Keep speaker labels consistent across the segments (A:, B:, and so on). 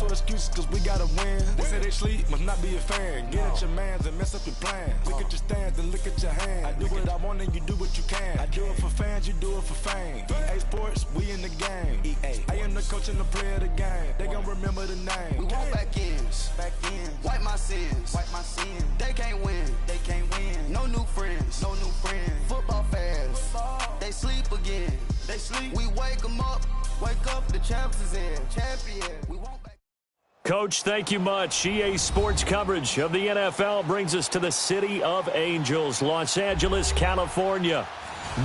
A: so excuses cause we gotta win. They say they sleep, must not be a fan. Get at your mans and mess up your plans. Look at your stands and look at your hands. I do what I want and you do what you can. I do it for fans, you do it for fame. EA Sports, we in the game. I am the coach and the player of the game. They gon' remember the name.
B: We want back ends. Wipe my sins. They can't win. No new friends. Football fans. They sleep again. We wake them up. Wake up, the champs is in. Champion. We want back.
C: Coach, thank you much. EA Sports coverage of the NFL brings us to the City of Angels, Los Angeles, California.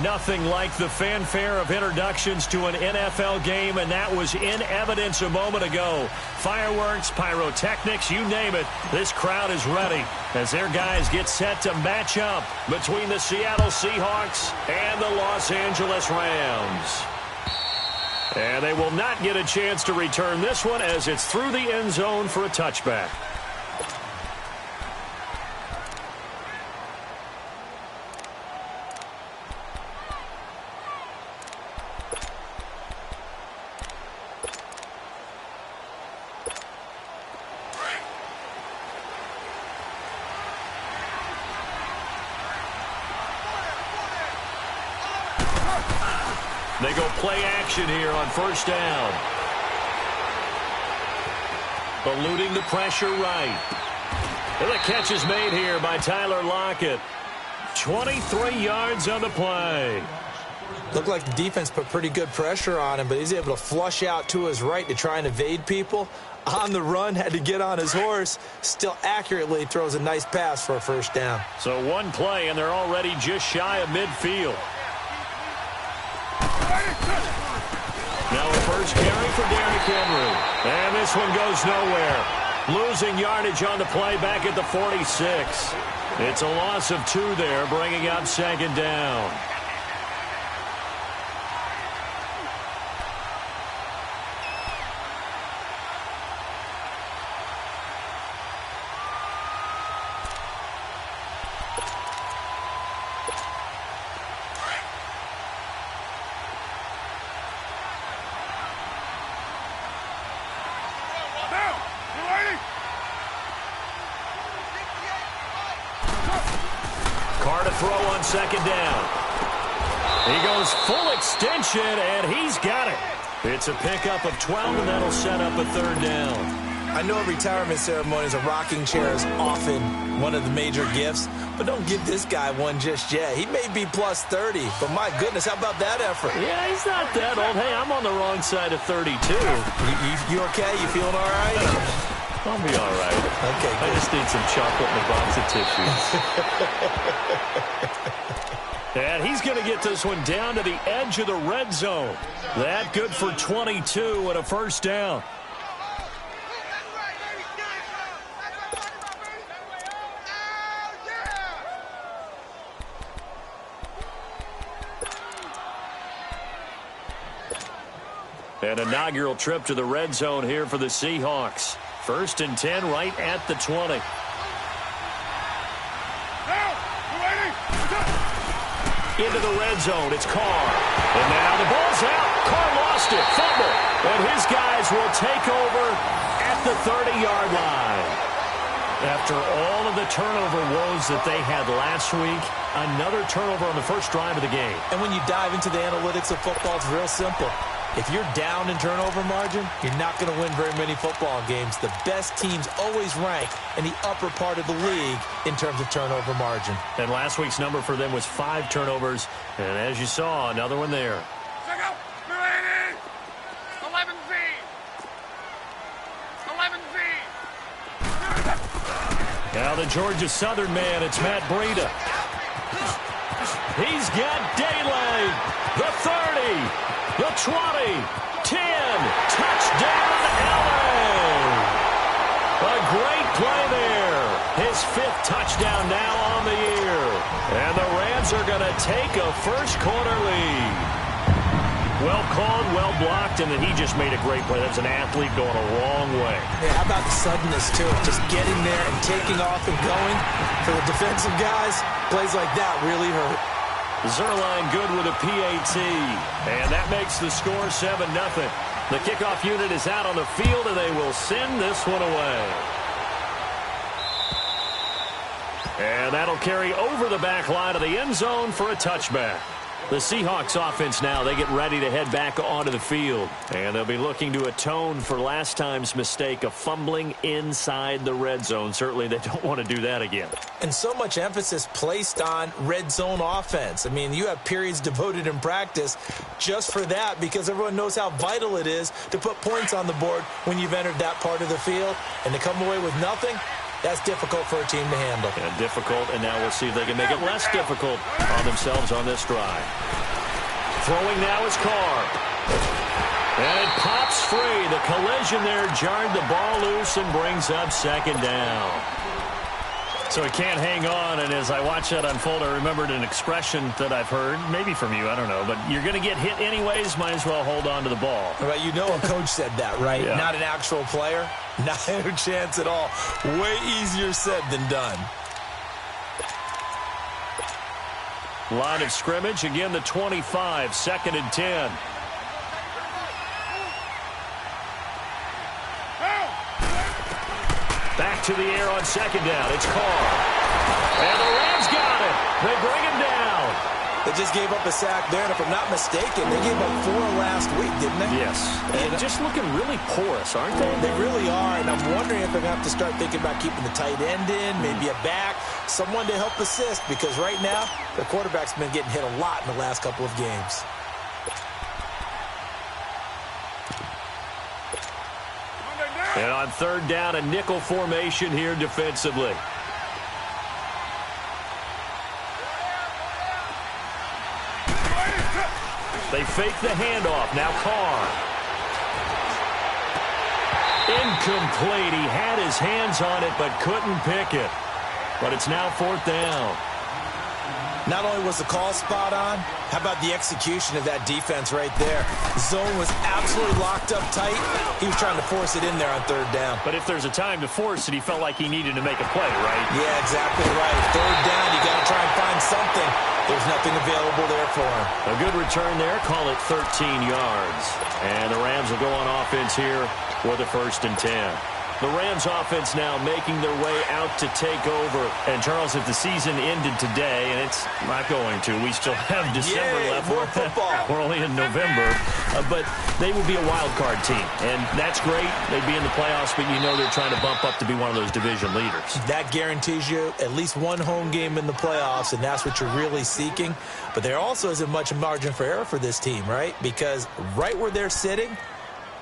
C: Nothing like the fanfare of introductions to an NFL game, and that was in evidence a moment ago. Fireworks, pyrotechnics, you name it. This crowd is ready as their guys get set to match up between the Seattle Seahawks and the Los Angeles Rams. And they will not get a chance to return this one as it's through the end zone for a touchback. They go play action here on first down. Eluding the pressure right. And the catch is made here by Tyler Lockett. 23 yards on the play.
D: Looked like the defense put pretty good pressure on him, but he's able to flush out to his right to try and evade people. On the run, had to get on his horse. Still accurately throws a nice pass for a first down.
C: So one play, and they're already just shy of midfield. Now a first carry for Derrick Henry. And this one goes nowhere. Losing yardage on the play back at the 46. It's a loss of 2 there, bringing up second down. Carr to throw on second down. He goes full extension, and he's got it. It's a pickup of 12, and that'll set up a third down.
D: I know at retirement ceremonies, a rocking chair is often one of the major gifts, but don't give this guy one just yet. He may be plus 30, but my goodness, how about that effort?
C: Yeah, he's not that old. Hey, I'm on the wrong side of 32.
D: You okay? You feeling all right?
C: I'll be all right.
D: Okay, good.
C: I just need some chocolate and a box of tissues. And he's going to get this one down to the edge of the red zone. That good for 22 and a first down. An inaugural trip to the red zone here for the Seahawks. First and 10 right at the 20. Into the red zone. It's Carr. And now the ball's out. Carr lost it. Fumble. And his guys will take over at the 30-yard line. After all of the turnover woes that they had last week, another turnover on the first drive of the game.
D: And when you dive into the analytics of football, it's real simple. If you're down in turnover margin, you're not going to win very many football games. The best teams always rank in the upper part of the league in terms of turnover margin.
C: And last week's number for them was 5 turnovers. And as you saw, another one there.
E: Check out. 11Z. 11Z.
C: Now the Georgia Southern man, it's Matt Breida. He's got daylight. The 30. The 20, 10, touchdown, LA! A great play there. His 5th touchdown now on the year. And the Rams are going to take a first-quarter lead. Well called, well blocked, and then he just made a great play. That's an athlete going a long way.
D: Yeah, how about the suddenness, too? Just getting there and taking off and going. For the defensive guys, plays like that really hurt.
C: Zerline good with a PAT, and that makes the score 7-0. The kickoff unit is out on the field, and they will send this one away. And that'll carry over the back line of the end zone for a touchback. The Seahawks offense now, they get ready to head back onto the field. And they'll be looking to atone for last time's mistake of fumbling inside the red zone. Certainly they don't want to do that again.
D: And so much emphasis placed on red zone offense. I mean, you have periods devoted in practice just for that because everyone knows how vital it is to put points on the board when you've entered that part of the field. And to come away with nothing, that's difficult for a team to handle.
C: Yeah, difficult, and now we'll see if they can make it less difficult on themselves on this drive. Throwing now is Carr. And it pops free. The collision there jarred the ball loose and brings up second down. So he can't hang on, and as I watch that unfold, I remembered an expression that I've heard, maybe from you, I don't know, but you're going to get hit anyways, might as well hold on to the ball.
D: Well, you know a coach said that, right?
C: Yeah.
D: Not an actual player. Not a chance at all. Way easier said than done.
C: Line of scrimmage, again the 25, 2nd and 10. Back to the air on 2nd down. It's Carr. And the Rams got it. They bring him down.
D: They just gave up a sack there, and if I'm not mistaken, they gave up 4 last week, didn't they?
C: Yes. And just looking really porous, aren't they?
D: They really are, and I'm wondering if they're going to have to start thinking about keeping the tight end in, maybe a back, someone to help assist, because right now, their quarterback's been getting hit a lot in the last couple of games.
C: And on 3rd down, a nickel formation here defensively. They fake the handoff. Now Carr. Incomplete. He had his hands on it but couldn't pick it. But it's now 4th down.
D: Not only was the call spot on, how about the execution of that defense right there? The zone was absolutely locked up tight. He was trying to force it in there on 3rd down.
C: But if there's a time to force it, he felt like he needed to make a play, right?
D: Yeah, exactly right. 3rd down, you got to try and find something. There's nothing available there for him.
C: A good return there. Call it 13 yards. And the Rams will go on offense here for the 1st and 10. The Rams offense now making their way out to take over. And, Charles, if the season ended today, and it's not going to, we still have December left.
D: More football.
C: We're only in November. But they will be a wild card team. And that's great. They'd be in the playoffs, but you know they're trying to bump up to be one of those division leaders.
D: That guarantees you at least one home game in the playoffs, and that's what you're really seeking. But there also isn't much margin for error for this team, right? Because right where they're sitting,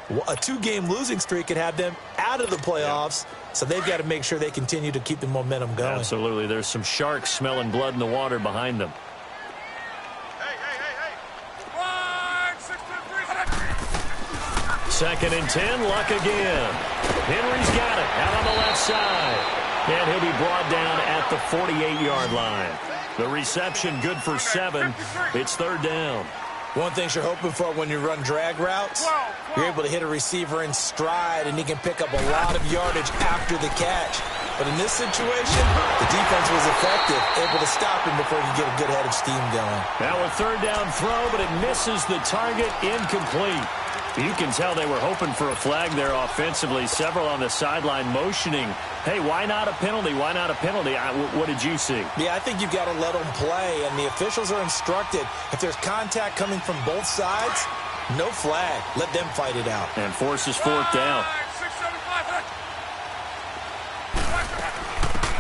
D: a 2-game losing streak could have them out of the playoffs, so they've got to make sure they continue to keep the momentum going.
C: Absolutely. There's some sharks smelling blood in the water behind them. Second and 10, Luck again. Henry's got it out on the left side. And he'll be brought down at the 48-yard line. The reception good for 7. It's 3rd down.
D: One thing you're hoping for when you run drag routes, you're able to hit a receiver in stride, and he can pick up a lot of yardage after the catch. But in this situation, the defense was effective, able to stop him before he could get a good head of steam going.
C: Now a 3rd down throw, but it misses the target, incomplete. You can tell they were hoping for a flag there offensively. Several on the sideline motioning, hey, why not a penalty? Why not a penalty? What did you see?
D: Yeah, I think you've got to let them play, and the officials are instructed. If there's contact coming from both sides, no flag. Let them fight it out.
C: And forces 4th down.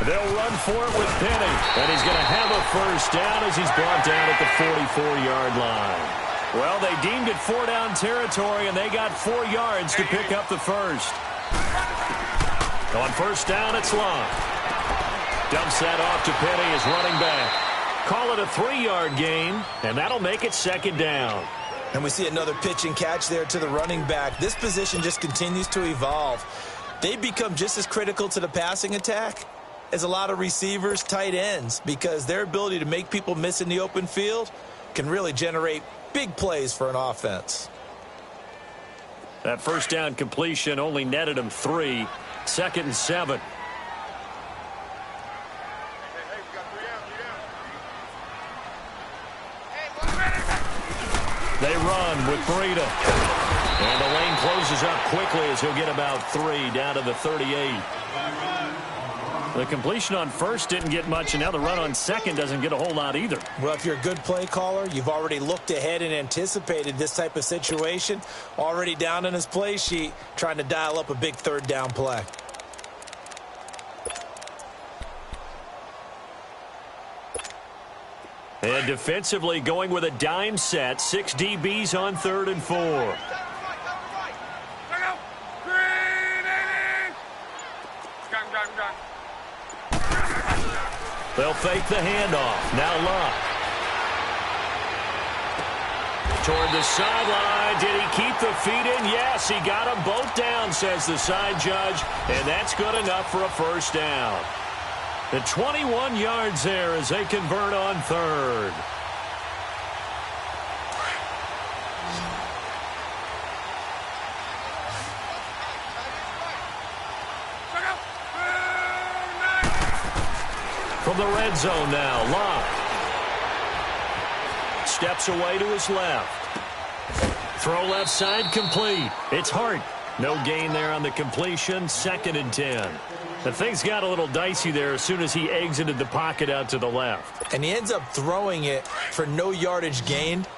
C: They'll run for it with Penny, and he's going to have a 1st down as he's brought down at the 44-yard line. Well, they deemed it 4-down territory, and they got 4 yards to pick up the 1st. On 1st down, it's Long. Dumps that off to Penny as running back. Call it a 3-yard gain, and that'll make it 2nd down.
D: And we see another pitch and catch there to the running back. This position just continues to evolve. They become just as critical to the passing attack as a lot of receivers, tight ends, because their ability to make people miss in the open field can really generate big plays for an offense.
C: That 1st down completion only netted him 3. 2nd and 7. They run with Breida. And the lane one closes up quickly as he'll get about 3 down to the 38. The completion on first didn't get much, and now the run on second doesn't get a whole lot either.
D: Well, if you're a good play caller, you've already looked ahead and anticipated this type of situation. Already down in his play sheet, trying to dial up a big third down play.
C: And defensively going with a dime set. 6 DBs on 3rd and 4. They'll fake the handoff. Now Luck. Toward the sideline. Did he keep the feet in? Yes, he got them both down, says the side judge. And that's good enough for a first down. The 21 yards there as they convert on 3rd. From the red zone now, Locke. Steps away to his left. Throw left side complete. It's Hart. No gain there on the completion. 2nd and 10. The things got a little dicey there as soon as he exited the pocket out to the left.
D: And he ends up throwing it for no yardage gained.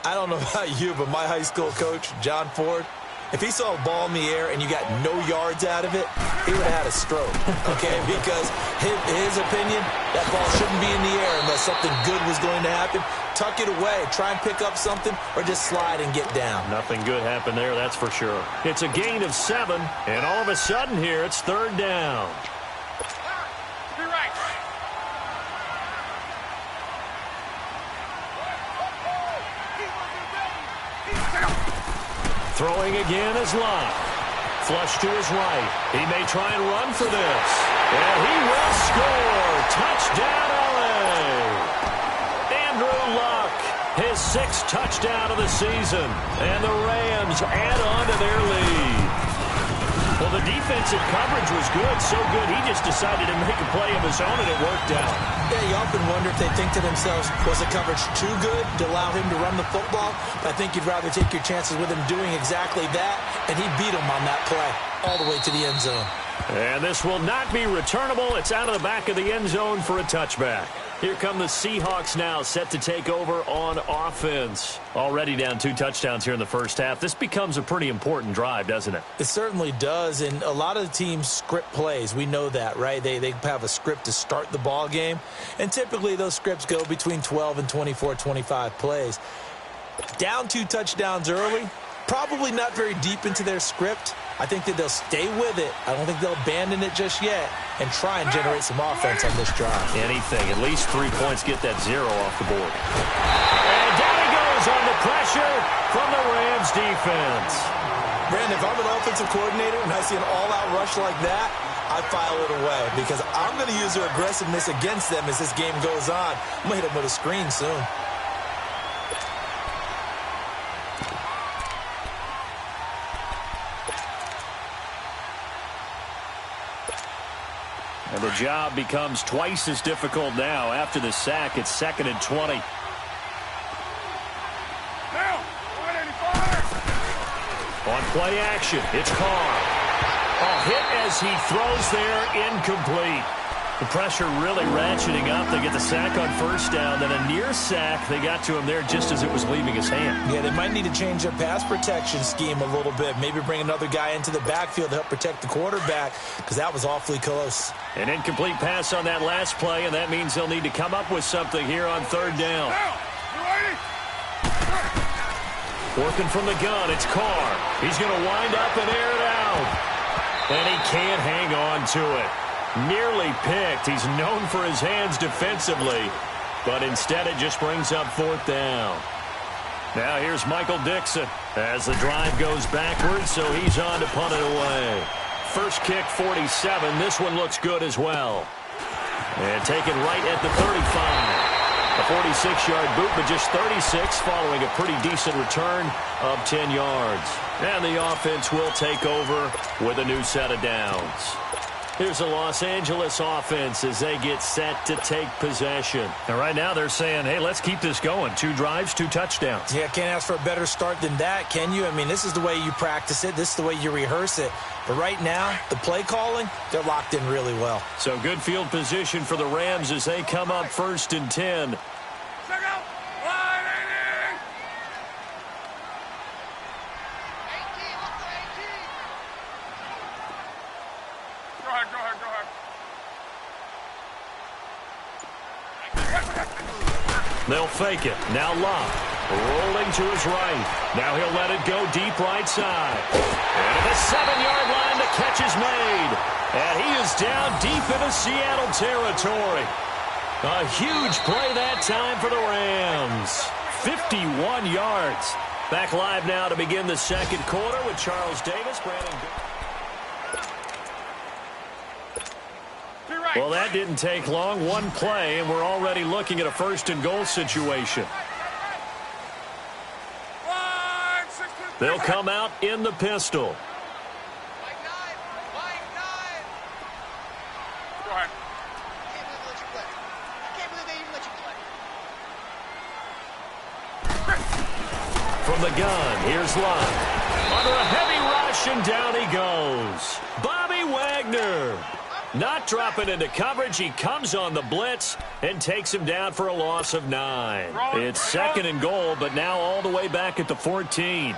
D: I don't know about you, but my high school coach, John Ford, if he saw a ball in the air and you got no yards out of it, he would have had a stroke, okay? Because his opinion, that ball shouldn't be in the air unless something good was going to happen. Tuck it away, try and pick up something, or just slide and get down.
C: Nothing good happened there, that's for sure. It's a gain of 7, and all of a sudden here, it's 3rd down. Throwing again is Locke. Flush to his right. He may try and run for this. And he will score. Touchdown, LA. Andrew Luck, his 6th touchdown of the season. And the Rams add on to their lead. Well, the defensive coverage was good, so good he just decided to make a play of his own, and it worked out.
D: Yeah, you often wonder if they think to themselves, was the coverage too good to allow him to run the football? I think you'd rather take your chances with him doing exactly that, and he beat him on that play all the way to the end zone.
C: And this will not be returnable. It's out of the back of the end zone for a touchback. Here come the Seahawks now, set to take over on offense. Already down 2 touchdowns here in the first half. This becomes a pretty important drive, doesn't it?
D: It certainly does, and a lot of the teams script plays. We know that, right? They have a script to start the ball game, and typically those scripts go between 12 and 24, 25 plays. Down 2 touchdowns early, probably not very deep into their script. I think that they'll stay with it. I don't think they'll abandon it just yet and try and generate some offense on this drive.
C: Anything. At least 3 points, get that 0 off the board. And down he goes on the pressure from the Rams defense.
D: Brandon, if I'm an offensive coordinator and I see an all-out rush like that, I file it away because I'm going to use their aggressiveness against them as this game goes on. I'm going to hit them with a screen soon.
C: And the job becomes twice as difficult now. After the sack, it's 2nd and 20. On play action, it's Carr. A hit as he throws there, incomplete. The pressure really ratcheting up. They get the sack on first down, then a near sack. They got to him there just as it was leaving his hand.
D: Yeah, they might need to change their pass protection scheme a little bit. Maybe bring another guy into the backfield to help protect the quarterback because that was awfully close.
C: An incomplete pass on that last play, and that means they'll need to come up with something here on 3rd down. Working from the gun, it's Carr. He's going to wind up and air it out. And he can't hang on to it. Nearly picked. He's known for his hands defensively, but instead it just brings up 4th down. Now here's Michael Dixon as the drive goes backwards, so he's on to punt it away. First kick, 47. This one looks good as well. And taken right at the 35. A 46-yard boot, but just 36 following a pretty decent return of 10 yards. And the offense will take over with a new set of downs. Here's a Los Angeles offense as they get set to take possession. And right now they're saying, hey, let's keep this going. 2 drives, 2 touchdowns.
D: Yeah, can't ask for a better start than that, can you? I mean, this is the way you practice it. This is the way you rehearse it. But right now, the play calling, they're locked in really well.
C: So good field position for the Rams as they come up 1st and 10. They'll fake it. Now Love. Rolling to his right. Now he'll let it go deep right side. And at the 7-yard line, the catch is made. And he is down deep into Seattle territory. A huge play that time for the Rams. 51 yards. Back live now to begin the 2nd quarter with Charles Davis. Well, that didn't take long. 1 play, and we're already looking at a 1st and goal situation. They'll come out in the pistol. From the gun, here's Love. Under a heavy rush, and down he goes. Bobby Wagner. Not dropping into coverage. He comes on the blitz and takes him down for a loss of 9. It's 2nd and goal, but now all the way back at the 14.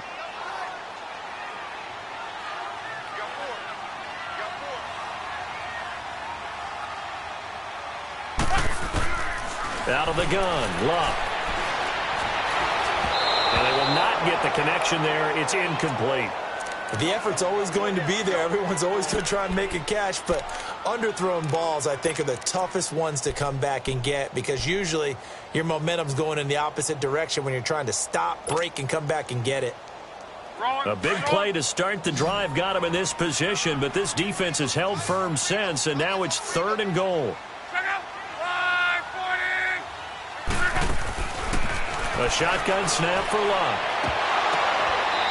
C: Out of the gun, Love. And they will not get the connection there. It's incomplete.
D: The effort's always going to be there. Everyone's always going to try and make a catch, but underthrown balls, I think, are the toughest ones to come back and get because usually your momentum's going in the opposite direction when you're trying to stop, break, and come back and get it.
C: A big play to start the drive got him in this position, but this defense has held firm since, and now it's 3rd and goal. A shotgun snap for Love.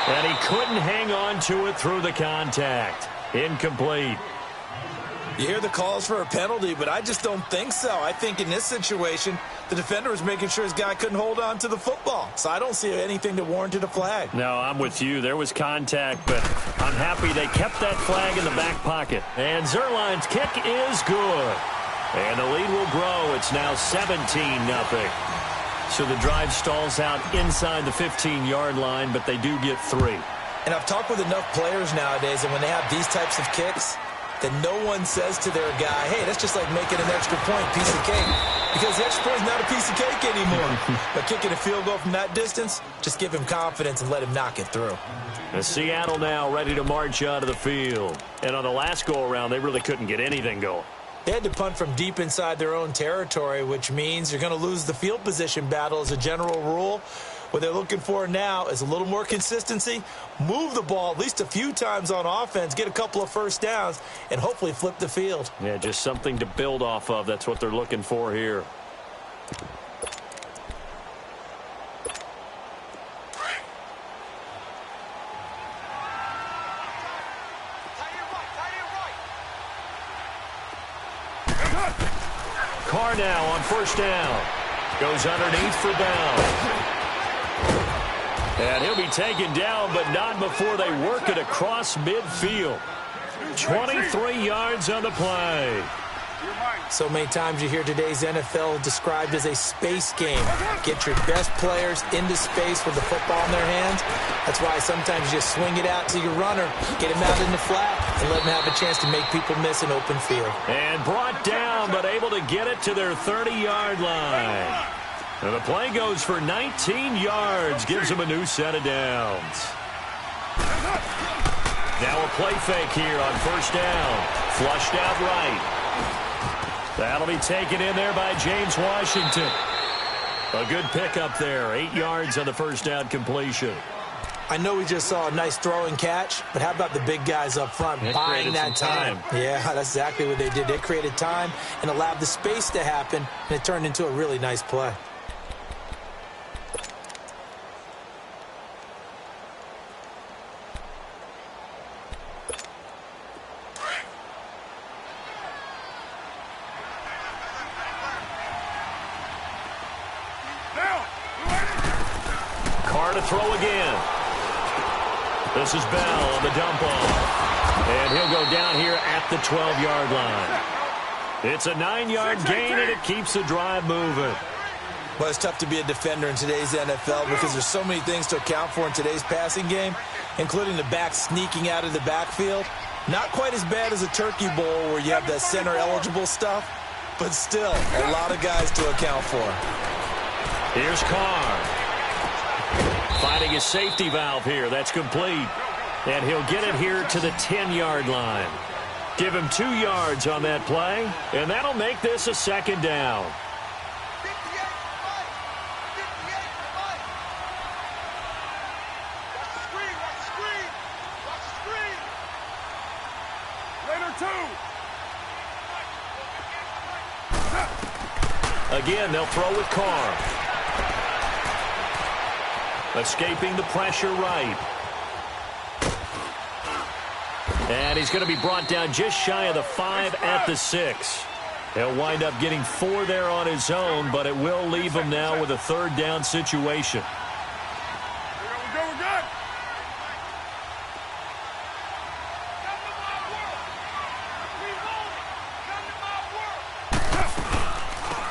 C: And he couldn't hang on to it through the contact. Incomplete.
D: You hear the calls for a penalty, but I just don't think so. I think in this situation, the defender was making sure his guy couldn't hold on to the football. So I don't see anything that warranted a flag.
C: No, I'm with you. There was contact, but I'm happy they kept that flag in the back pocket. And Zerline's kick is good. And the lead will grow. It's now 17-0. So the drive stalls out inside the 15-yard line, but they do get 3.
D: And I've talked with enough players nowadays, and when they have these types of kicks, that no one says to their guy, hey, that's just like making an extra point, piece of cake. Because the extra point is not a piece of cake anymore. But kicking a field goal from that distance, just give him confidence and let him knock it through.
C: And Seattle now ready to march out of the field. And on the last go-around, they really couldn't get anything going.
D: They had to punt from deep inside their own territory, which means you're going to lose the field position battle as a general rule. What they're looking for now is a little more consistency, move the ball at least a few times on offense, get a couple of first downs, and hopefully flip the field.
C: Yeah, just something to build off of. That's what they're looking for here. Carr now on 1st down. Goes underneath for down. And he'll be taken down, but not before they work it across midfield. 23 yards on the play.
D: So many times you hear today's NFL described as a space game. Get your best players into space with the football in their hands. That's why sometimes you just swing it out to your runner, get him out in the flat, and let him have a chance to make people miss an open field.
C: And brought down, but able to get it to their 30-yard line. And the play goes for 19 yards, gives them a new set of downs. Now a play fake here on 1st down. Flushed out right. That'll be taken in there by James Washington. A good pickup there. 8 yards on the 1st down completion.
D: I know we just saw a nice throw and catch, but how about the big guys up front buying that time? Yeah, that's exactly what they did. They created time and allowed the space to happen, and it turned into a really nice play.
C: Carr to throw again. This is Bell on the dump off. And he'll go down here at the 12-yard line. It's a 9-yard gain, and it keeps the drive moving.
D: Well, it's tough to be a defender in today's NFL because there's so many things to account for in today's passing game, including the back sneaking out of the backfield. Not quite as bad as a turkey bowl where you have that center-eligible stuff, but still a lot of guys to account for.
C: Here's Carr. Finding his safety valve here. That's complete. And he'll get it here to the 10-yard line. Give him 2 yards on that play, and that'll make this a second down. Again, they'll throw with Carr. Escaping the pressure right. And he's going to be brought down just shy of the 5 at the 6. He'll wind up getting 4 there on his own, but it will leave him now with a 3rd down situation.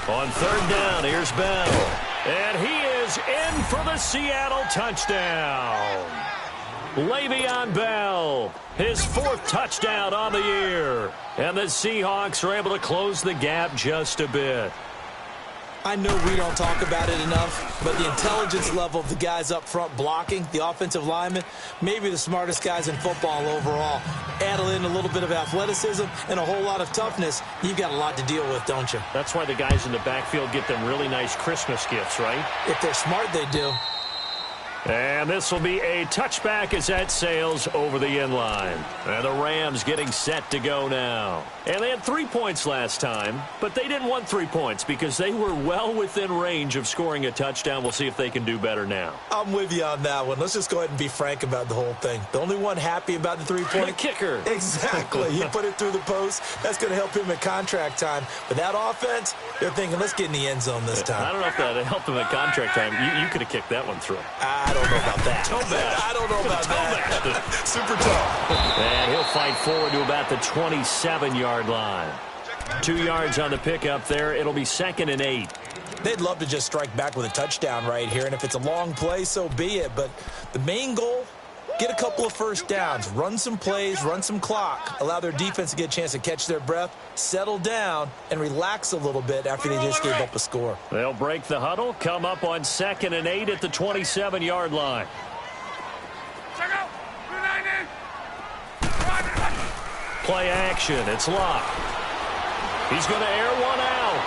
C: On 3rd down, here's Bell. And he is in for the Seattle touchdown. Le'Veon Bell, his 4th touchdown on the year. And the Seahawks are able to close the gap just a bit.
D: I know we don't talk about it enough, but the intelligence level of the guys up front blocking, the offensive linemen, maybe the smartest guys in football overall. Add in a little bit of athleticism and a whole lot of toughness, you've got a lot to deal with, don't you?
C: That's why the guys in the backfield get them really nice Christmas gifts, right?
D: If they're smart, they do.
C: And this will be a touchback as that sails over the end line. And the Rams getting set to go now. And they had 3 points last time, but they didn't want 3 points because they were well within range of scoring a touchdown. We'll see if they can do better now.
D: I'm with you on that one. Let's just go ahead and be frank about the whole thing. The only one happy about the 3-point...
C: The kicker.
D: Exactly. He put it through the post. That's going to help him at contract time. But that offense, they're thinking, let's get in the end zone this time.
C: I don't know if that helped him at contract time. You could have kicked that one through.
D: I don't know about that.
C: I
D: don't know about that. Super tough.
C: And he'll fight forward to about the 27-yard line. 2 yards on the pickup there. It'll be 2nd and 8.
D: They'd love to just strike back with a touchdown right here, and if it's a long play, so be it. But the main goal, get a couple of 1st downs, run some plays, run some clock, allow their defense to get a chance to catch their breath, settle down, and relax a little bit after they just gave up a score.
C: They'll break the huddle, come up on 2nd and 8 at the 27-yard line. Play action. It's Locke. He's going to air one out.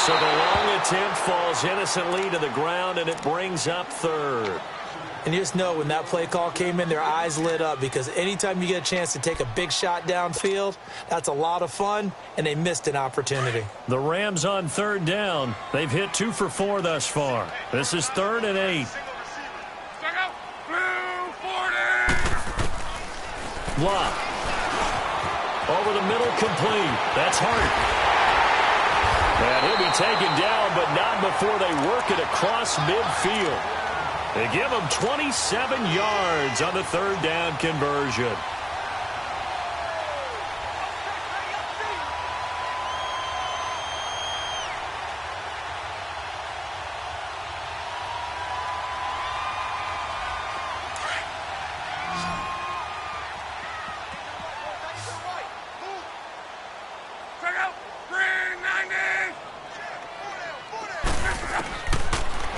C: So the long attempt falls innocently to the ground, and it brings up 3rd.
D: And you just know when that play call came in, their eyes lit up because anytime you get a chance to take a big shot downfield, that's a lot of fun, and they missed an opportunity.
C: The Rams on 3rd down. They've hit 2 for 4 thus far. This is 3rd and 8. Locke. Over the middle, complete. That's Hart. And he'll be taken down, but not before they work it across midfield. They give him 27 yards on the 3rd down conversion.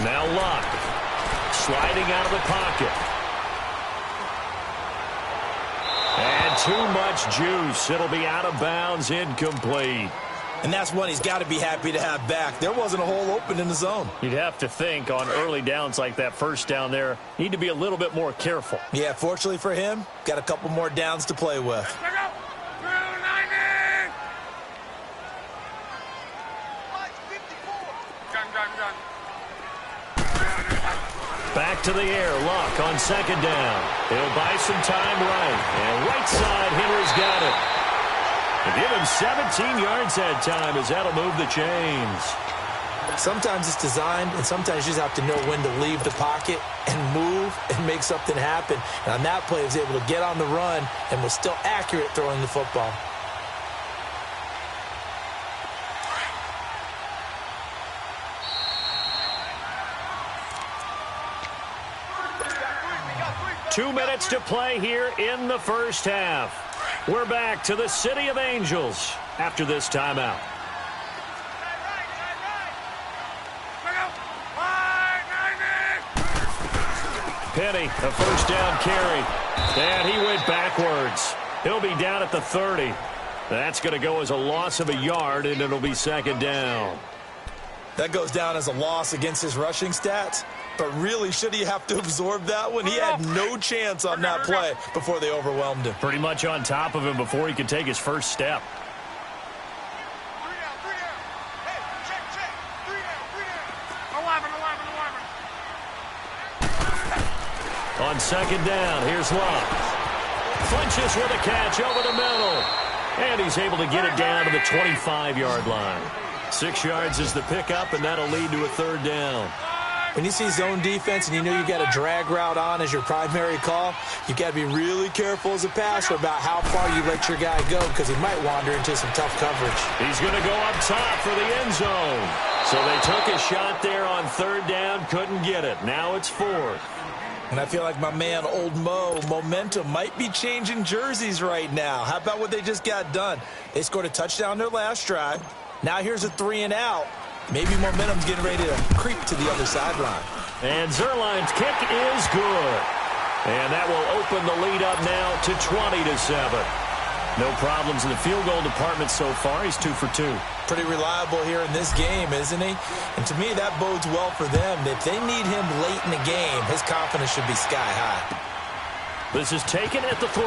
C: Now Locke. Sliding out of the pocket. And too much juice. It'll be out of bounds, incomplete.
D: And that's one he's got to be happy to have back. There wasn't a hole open in the zone.
C: You'd have to think on early downs like that 1st down there, need to be a little bit more careful.
D: Yeah, fortunately for him, got a couple more downs to play with.
C: Back to the air. Locke on 2nd down. He'll buy some time right. And right side, Henry's got it. They give him 17 yards that time as that'll move the chains.
D: Sometimes it's designed, and sometimes you just have to know when to leave the pocket and move and make something happen. And on that play, he was able to get on the run and was still accurate throwing the football.
C: Two minutes to play here in the first half. We're back to the City of Angels after this timeout. Penny, a first down carry. And he went backwards. He'll be down at the 30. That's going to go as a loss of a yard, and it'll be second down.
D: That goes down as a loss against his rushing stats. But really, should he have to absorb that one? He had no chance on that play before they overwhelmed him.
C: Pretty much on top of him before he could take his first step. On second down, here's Love. Flinches with a catch over the middle. And he's able to get it down to the 25-yard line. 6 yards is the pickup, and that'll lead to a third down.
D: When you see zone defense and you know you got a drag route on as your primary call, you got to be really careful as a passer about how far you let your guy go because he might wander into some tough coverage.
C: He's going to go up top for the end zone. So they took a shot there on third down, couldn't get it. Now it's fourth.
D: And I feel like my man, Old Mo, momentum might be changing jerseys right now. How about what they just got done? They scored a touchdown their last drive. Now here's a 3-and-out. Maybe momentum's getting ready to creep to the other sideline.
C: And Zerline's kick is good. And that will open the lead up now to 20-7. No problems in the field goal department so far. He's 2 for 2.
D: Pretty reliable here in this game, isn't he? And to me, that bodes well for them. If they need him late in the game, his confidence should be sky high.
C: This is taken at the 3.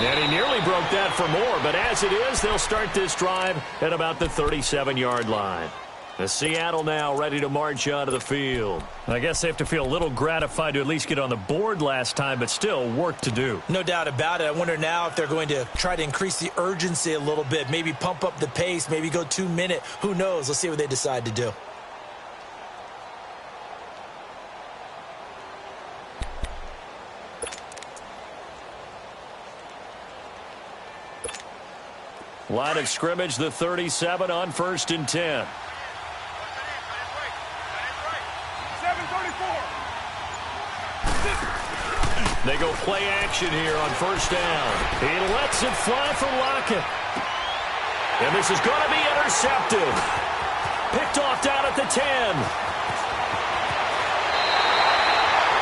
C: And he nearly broke that for more, but as it is, they'll start this drive at about the 37-yard line. The Seattle now ready to march onto the field. I guess they have to feel a little gratified to at least get on the board last time, but still work to do.
D: No doubt about it. I wonder now if they're going to try to increase the urgency a little bit, maybe pump up the pace, maybe go 2-minute. Who knows? Let's see what they decide to do.
C: Line of scrimmage, the 37 on 1st and 10. They go play action here on 1st down. He lets it fly for Lockett. And this is going to be intercepted. Picked off down at the 10.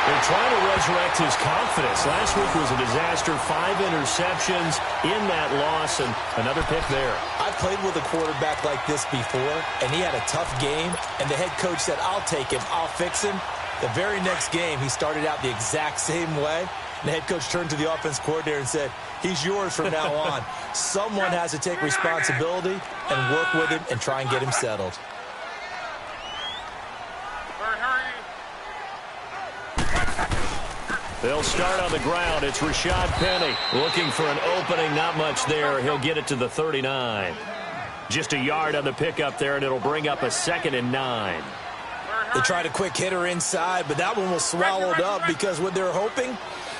C: They're trying to resurrect his confidence. Last week was a disaster. 5 interceptions in that loss, and another pick there.
D: I've played with a quarterback like this before, and he had a tough game, and the head coach said, I'll take him, I'll fix him. The very next game, he started out the exact same way. And the head coach turned to the offense coordinator and said, he's yours from now on. Someone has to take responsibility and work with him and try and get him settled.
C: They'll start on the ground. It's Rashad Penny looking for an opening. Not much there. He'll get it to the 39. Just a yard on the pickup there, and it'll bring up a 2nd and 9.
D: They tried a quick hitter inside, but that one was swallowed up because what they're hoping,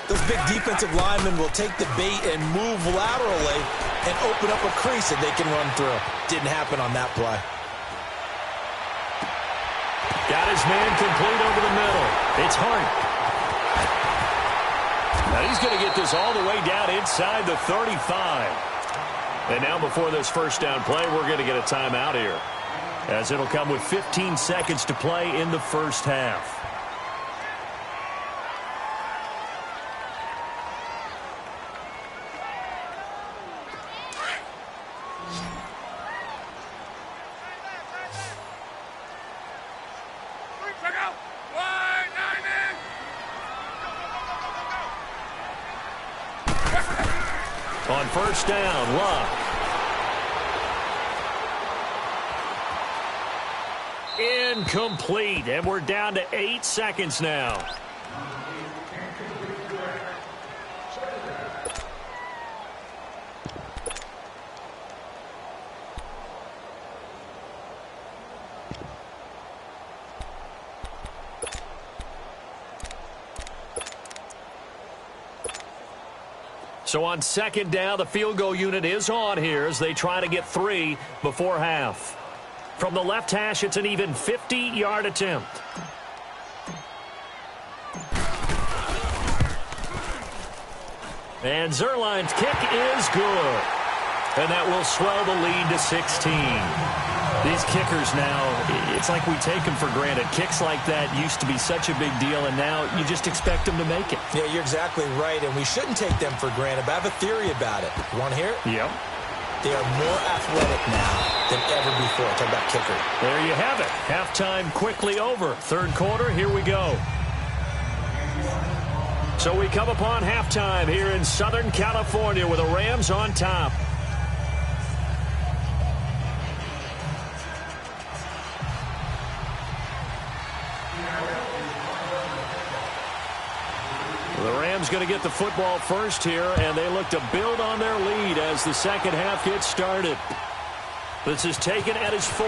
D: those big defensive linemen will take the bait and move laterally and open up a crease that they can run through. Didn't happen on that play.
C: Got his man complete over the middle. It's Hart. Now he's going to get this all the way down inside the 35. And now before this first down play, we're going to get a timeout here, as it'll come with 15 seconds to play in the first half. On 1st down, Luck. Incomplete, and we're down to 8 seconds now. So on second down, the field goal unit is on here as they try to get 3 before half. From the left hash, it's an even 50-yard attempt. And Zerline's kick is good. And that will swell the lead to 16. These kickers now, it's like we take them for granted. Kicks like that used to be such a big deal, and now you just expect them to make it.
D: Yeah, you're exactly right, and we shouldn't take them for granted, but I have a theory about it. You want to hear it?
C: Yep.
D: They are more athletic now than ever before. Talk about kicker.
C: There you have it. Halftime quickly over. Third quarter, here we go. So we come upon halftime here in Southern California with the Rams on top. The Rams going to get the football first here, and they look to build on their lead as the second half gets started. This is taken at his 4.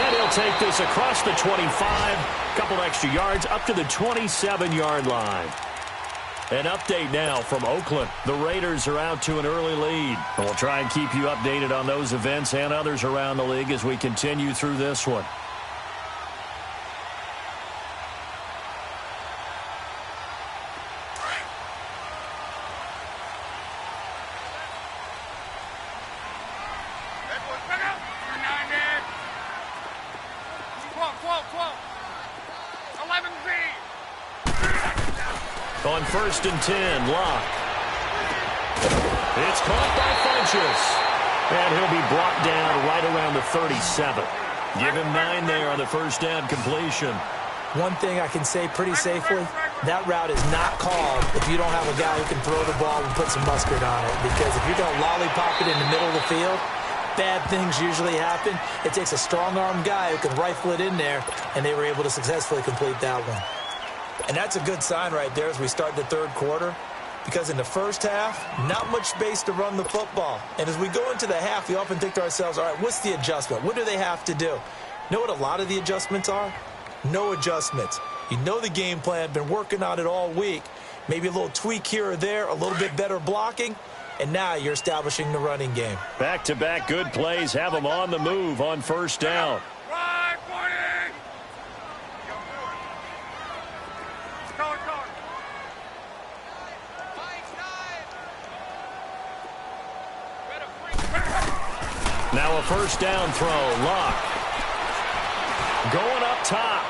C: And he'll take this across the 25, a couple extra yards up to the 27-yard line. An update now from Oakland. The Raiders are out to an early lead. And we'll try and keep you updated on those events and others around the league as we continue through this one. On 1st and 10, Locke. It's caught by Funchess. And he'll be brought down right around the 37. Give him 9 there on the first down completion.
D: One thing I can say pretty safely, that route is not called if you don't have a guy who can throw the ball and put some mustard on it. Because if you're going to lollipop it in the middle of the field, bad things usually happen. It takes a strong-armed guy who can rifle it in there, and they were able to successfully complete that one. And that's a good sign right there as we start the third quarter, because in the first half, not much space to run the football. And as we go into the half, we often think to ourselves, all right, what's the adjustment? What do they have to do? You know what a lot of the adjustments are? No adjustments. You know the game plan, been working on it all week. Maybe a little tweak here or there, a little bit better blocking, and now you're establishing the running game.
C: Back-to-back good plays have them on the move on first down. Now a first down throw. Locke going up top.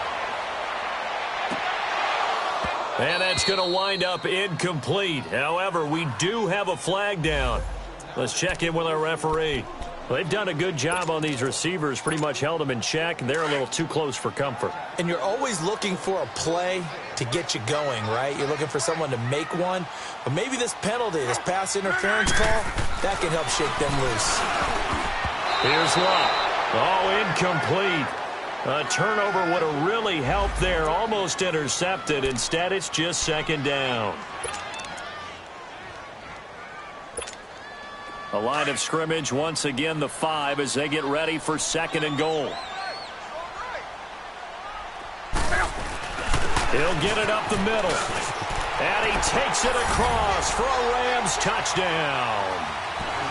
C: And that's going to wind up incomplete. However, we do have a flag down. Let's check in with our referee. Well, they've done a good job on these receivers, pretty much held them in check. They're a little too close for comfort.
D: And you're always looking for a play to get you going, right? You're looking for someone to make one. But maybe this penalty, this pass interference call, that can help shake them loose.
C: Here's Locke. Oh, incomplete. A turnover would have really helped there. Almost intercepted. Instead, it's just second down. A line of scrimmage, once again, the 5 as they get ready for second and goal. He'll get it up the middle. And he takes it across for a Rams touchdown.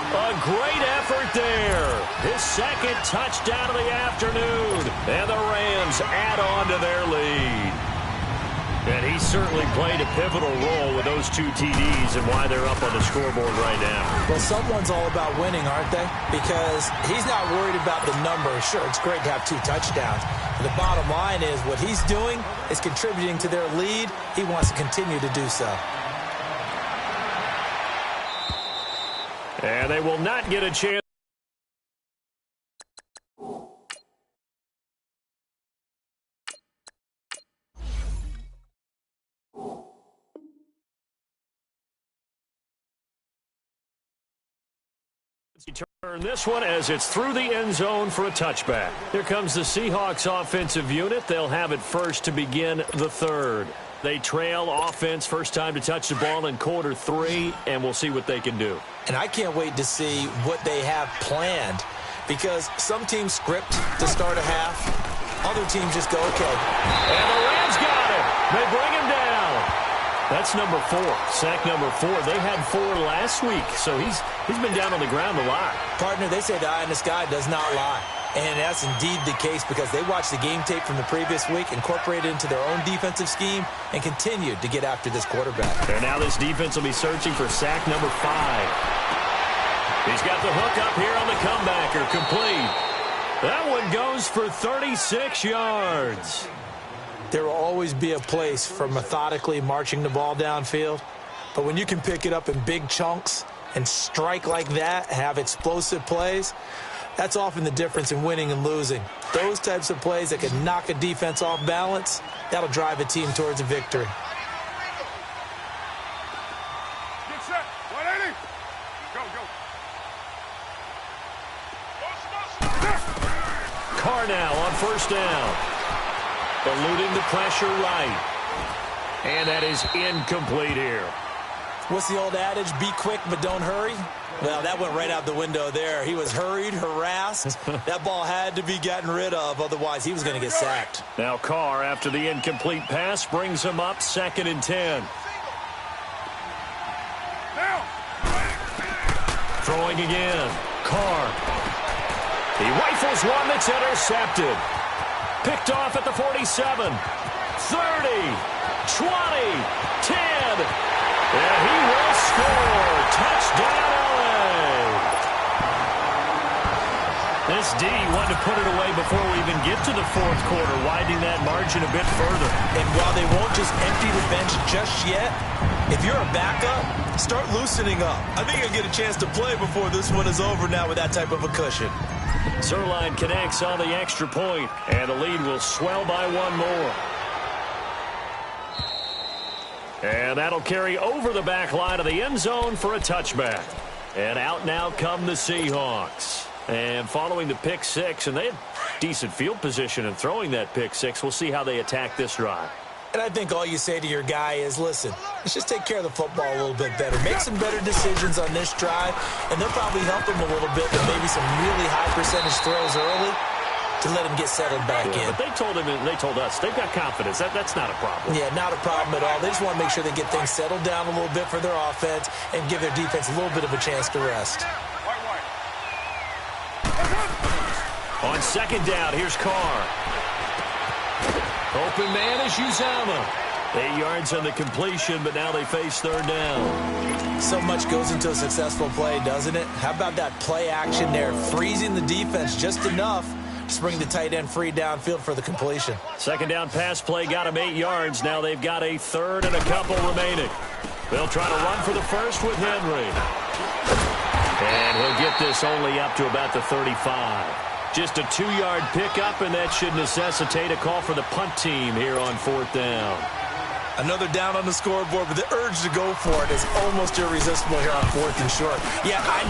C: A great effort there. His second touchdown of the afternoon. And the Rams add on to their lead. And he certainly played a pivotal role with those 2 TDs and why they're up on the scoreboard right now.
D: Well, someone's all about winning, aren't they? Because he's not worried about the numbers. Sure, it's great to have 2 touchdowns. But the bottom line is what he's doing is contributing to their lead. He wants to continue to do so.
C: And they will not get a chance. Turn this one as it's through the end zone for a touchback. Here comes the Seahawks offensive unit. They'll have it first to begin the third. They trail offense first time to touch the ball in quarter 3, and we'll see what they can do.
D: And I can't wait to see what they have planned, because some teams script to start a half. Other teams just go, okay.
C: And the Rams got it. They bring him down. That's number 4. Sack number 4. They had 4 last week, so he's been down on the ground a lot.
D: Partner, they say the eye in the sky does not lie. And that's indeed the case because they watched the game tape from the previous week, incorporated it into their own defensive scheme, and continued to get after this quarterback.
C: And now this defense will be searching for sack number 5. He's got the hook up here on the comebacker, complete. That one goes for 36 yards.
D: There will always be a place for methodically marching the ball downfield, but when you can pick it up in big chunks and strike like that, have explosive plays, that's often the difference in winning and losing. Those types of plays that can knock a defense off balance, that'll drive a team towards a victory.
A: Get set. 180. Go, go.
C: Carr now on first down. Eluding the pressure right. And that is incomplete here.
D: What's the old adage? Be quick, but don't hurry. Well, that went right out the window there. He was hurried, harassed. That ball had to be gotten rid of, otherwise he was going to get sacked.
C: Now Carr, after the incomplete pass, brings him up 2nd and 10. Throwing again. Carr. He rifles one that's intercepted. Picked off at the 47. 30. 20. 10. And he will score. Touchdown, LA. This D wanted to put it away before we even get to the 4th quarter, widening that margin a bit further.
D: And while they won't just empty the bench just yet, if you're a backup, start loosening up. I think you'll get a chance to play before this one is over now with that type of a cushion.
C: Zerline connects on the extra point, and the lead will swell by 1 more. And that'll carry over the back line of the end zone for a touchback. And out now come the Seahawks. And following the pick 6, and they had decent field position in throwing that pick 6. We'll see how they attack this drive.
D: And I think all you say to your guy is, listen, let's just take care of the football a little bit better. Make some better decisions on this drive, and they'll probably help him a little bit with maybe some really high percentage throws early to let him get settled back in.
C: But they told him, and they told us, they've got confidence. That's not a problem.
D: Yeah, not a problem at all. They just want to make sure they get things settled down a little bit for their offense and give their defense a little bit of a chance to rest.
C: On 2nd down, here's Carr. Open man is Uzama. 8 yards on the completion, but now they face 3rd down.
D: So much goes into a successful play, doesn't it? How about that play action there, freezing the defense just enough to bring the tight end free downfield for the completion.
C: 2nd down pass play got him 8 yards. Now they've got a 3rd and a couple remaining. They'll try to run for the first with Henry. And he'll get this only up to about the 35. Just a 2-yard pickup, and that should necessitate a call for the punt team here on 4th down.
D: Another down on the scoreboard, but the urge to go for it is almost irresistible here on 4th and short. Yeah, I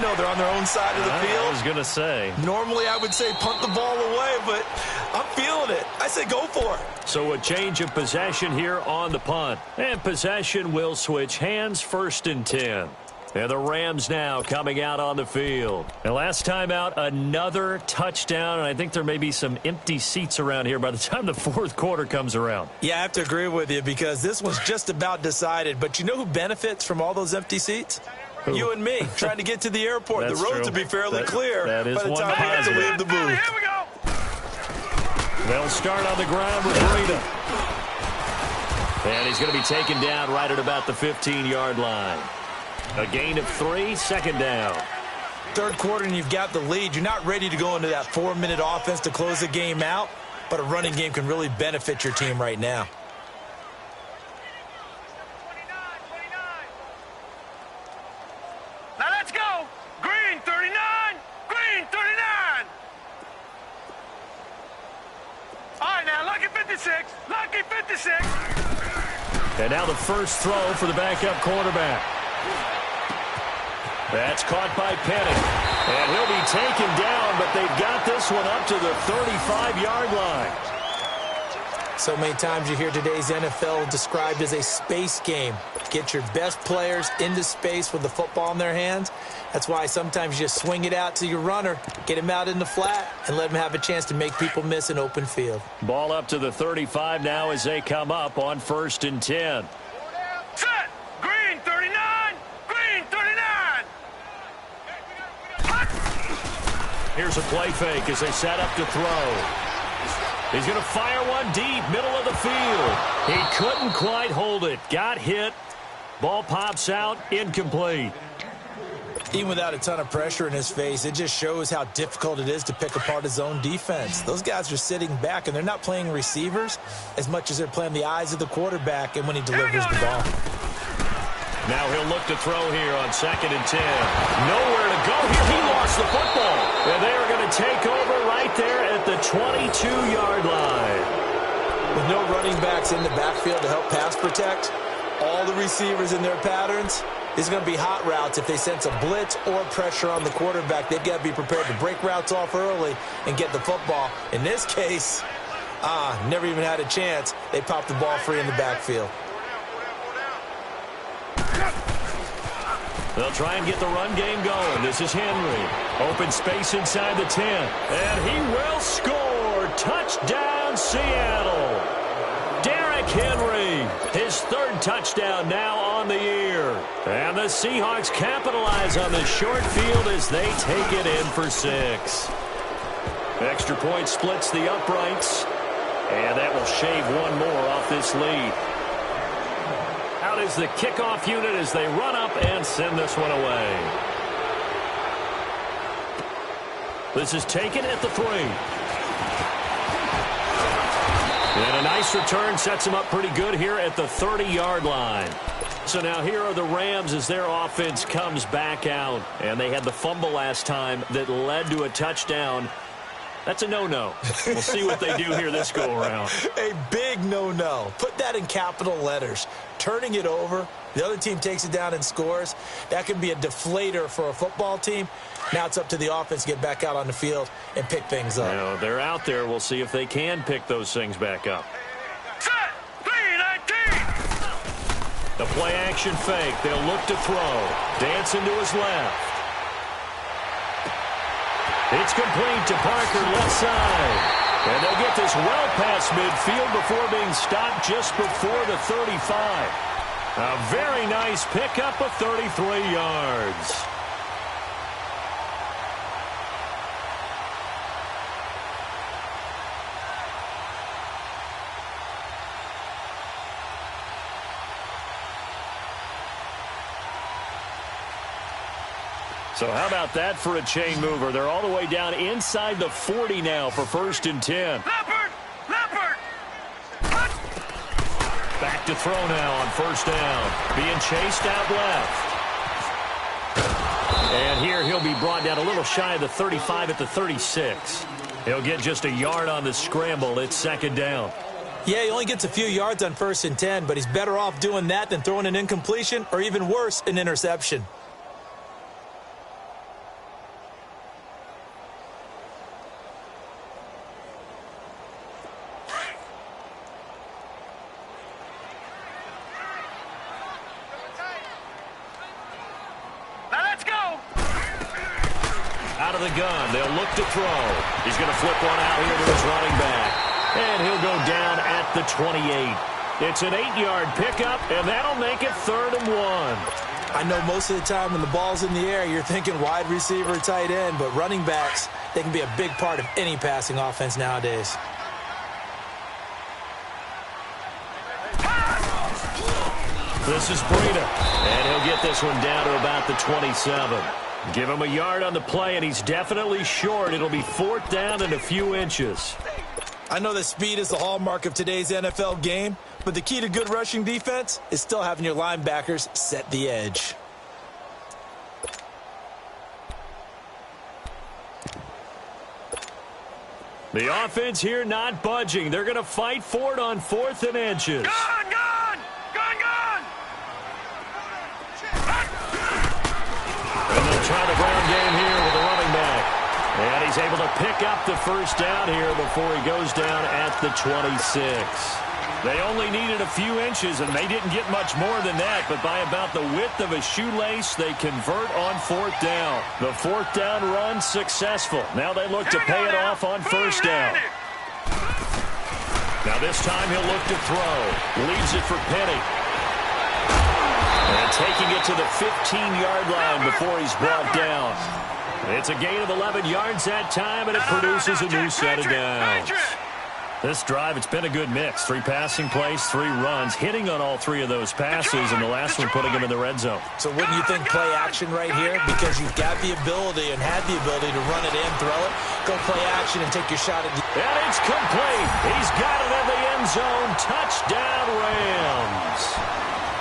D: know they're on their own side of the field.
C: I was going to say.
D: Normally I would say punt the ball away, but I'm feeling it. I say go for it.
C: So a change of possession here on the punt. And possession will switch hands, 1st and 10. And the Rams now coming out on the field. And last time out, another touchdown. And I think there may be some empty seats around here by the time the 4th quarter comes around.
D: Yeah, I have to agree with you because this one's just about decided. But you know who benefits from all those empty seats? Who? You and me, trying to get to the airport. The roads will be fairly clear by the time I have to leave the booth.
A: Here we go.
C: They'll start on the ground with Rita. And he's going to be taken down right at about the 15-yard line. A gain of 3, 2nd down.
D: 3rd quarter and you've got the lead. You're not ready to go into that 4-minute offense to close the game out, but a running game can really benefit your team right now.
A: Now let's go. Green 39. Green 39. All right, now lucky 56. Lucky 56.
C: And now the first throw for the backup quarterback. That's caught by Penny. And he'll be taken down, but they've got this one up to the 35-yard line.
D: So many times you hear today's NFL described as a space game. Get your best players into space with the football in their hands. That's why sometimes you swing it out to your runner, get him out in the flat, and let him have a chance to make people miss an open field.
C: Ball up to the 35 now as they come up on 1st and 10. Here's a play fake as they set up to throw. He's going to fire one deep, middle of the field. He couldn't quite hold it. Got hit. Ball pops out, incomplete.
D: Even without a ton of pressure in his face, it just shows how difficult it is to pick apart his own defense. Those guys are sitting back, and they're not playing receivers as much as they're playing the eyes of the quarterback and when he delivers the ball.
C: Now he'll look to throw here on 2nd and 10. Nowhere to go here. He lost the football. And they are going to take over right there at the 22-yard line.
D: With no running backs in the backfield to help pass protect, all the receivers in their patterns, it's going to be hot routes. If they sense a blitz or pressure on the quarterback, they've got to be prepared to break routes off early and get the football. In this case, never even had a chance. They popped the ball free in the backfield.
C: They'll try and get the run game going. This is Henry. Open space inside the 10. And he will score. Touchdown, Seattle. Derrick Henry, his 3rd touchdown now on the year. And the Seahawks capitalize on the short field as they take it in for 6. Extra point splits the uprights. And that will shave one more off this lead. Out is the kickoff unit as they run up and send this one away. This is taken at the 3. And a nice return sets him up pretty good here at the 30-yard line. So now here are the Rams as their offense comes back out. And they had the fumble last time that led to a touchdown. That's a no-no. We'll see what they do here this go-around.
D: A big no-no. Put that in capital letters. Turning it over, the other team takes it down and scores. That can be a deflator for a football team. Now it's up to the offense to get back out on the field and pick things up.
C: Now, they're out there. We'll see if they can pick those things back up.
A: Set, 3-19.
C: The play-action fake. They'll look to throw. Dancing to his left. It's complete to Parker, left side. And they'll get this well past midfield before being stopped just before the 35. A very nice pickup of 33 yards. So how about that for a chain mover? They're all the way down inside the 40 now for 1st and 10.
A: Leopard!
C: Back to throw now on 1st down. Being chased out left. And here he'll be brought down a little shy of the 35 at the 36. He'll get just a yard on the scramble. It's 2nd down.
D: Yeah, he only gets a few yards on 1st and 10, but he's better off doing that than throwing an incompletion or even worse, an interception.
C: Out of the gun. They'll look to throw. He's going to flip one out here to his running back. And he'll go down at the 28. It's an 8-yard pickup, and that'll make it 3rd and 1.
D: I know most of the time when the ball's in the air, you're thinking wide receiver, tight end, but running backs, they can be a big part of any passing offense nowadays.
C: This is Breida, and he'll get this one down to about the 27. Give him a yard on the play, and he's definitely short. It'll be 4th down and a few inches.
D: I know that speed is the hallmark of today's NFL game, but the key to good rushing defense is still having your linebackers set the edge.
C: The offense here not budging. They're going to fight for it on 4th and inches.
A: Gone!
C: And they'll try the ground game here with the running back. And he's able to pick up the 1st down here before he goes down at the 26. They only needed a few inches, and they didn't get much more than that. But by about the width of a shoelace, they convert on 4th down. The 4th down run successful. Now they look to pay it off on 1st down. Now this time he'll look to throw. Leaves it for Penny. And taking it to the 15-yard line before he's brought down. It's a gain of 11 yards that time, and it produces a new set of downs. This drive, it's been a good mix. 3 passing plays, 3 runs, hitting on all 3 of those passes, and the last one putting him in the red zone.
D: So wouldn't you think play action right here? Because you've got the ability and had the ability to run it in, throw it, go play action and take your shot at the...
C: And it's complete. He's got it in the end zone. Touchdown, Rams.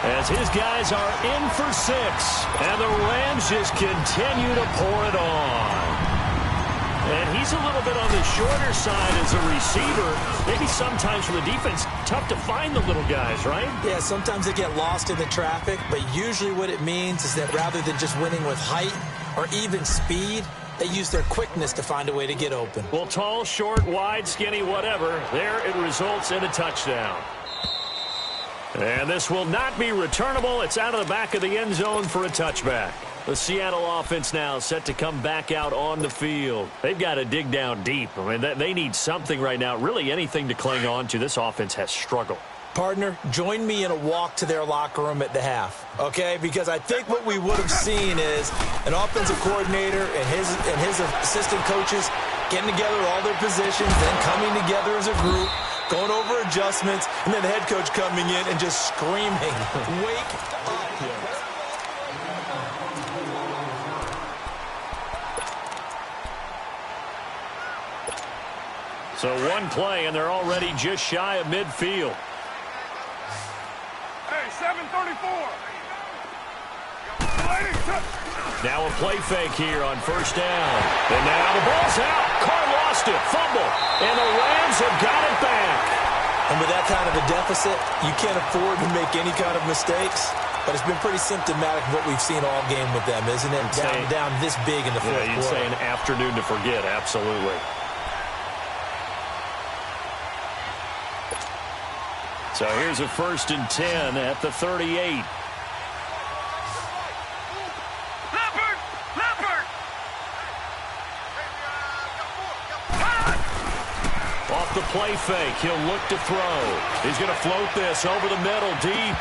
C: As his guys are in for 6, and the Rams just continue to pour it on. And he's a little bit on the shorter side as a receiver. Maybe sometimes for the defense, tough to find the little guys, right?
D: Yeah, sometimes they get lost in the traffic, but usually what it means is that rather than just winning with height or even speed, they use their quickness to find a way to get open.
C: Well, tall, short, wide, skinny, whatever, there it results in a touchdown. And this will not be returnable. It's out of the back of the end zone for a touchback. The Seattle offense now set to come back out on the field. They've got to dig down deep. I mean, they need something right now, really anything to cling on to. This offense has struggled.
D: Partner, join me in a walk to their locker room at the half, okay? Because I think what we would have seen is an offensive coordinator and his assistant coaches getting together all their positions, then coming together as a group, going over adjustments, and then the head coach coming in and just screaming, wake up.
C: So one play, and they're already just shy of midfield.
A: Hey, 7:34.
C: Now a play fake here on first down. And now the ball's out. Carr lost it. Fumble. And the Rams have got it back.
D: And with that kind of a deficit, you can't afford to make any kind of mistakes. But it's been pretty symptomatic of what we've seen all game with them, isn't it? Down this big in the fourth quarter.
C: You'd say an afternoon to forget. Absolutely. So here's a 1st and 10 at the 38. Off the play fake, he'll look to throw. He's going to float this over the middle deep.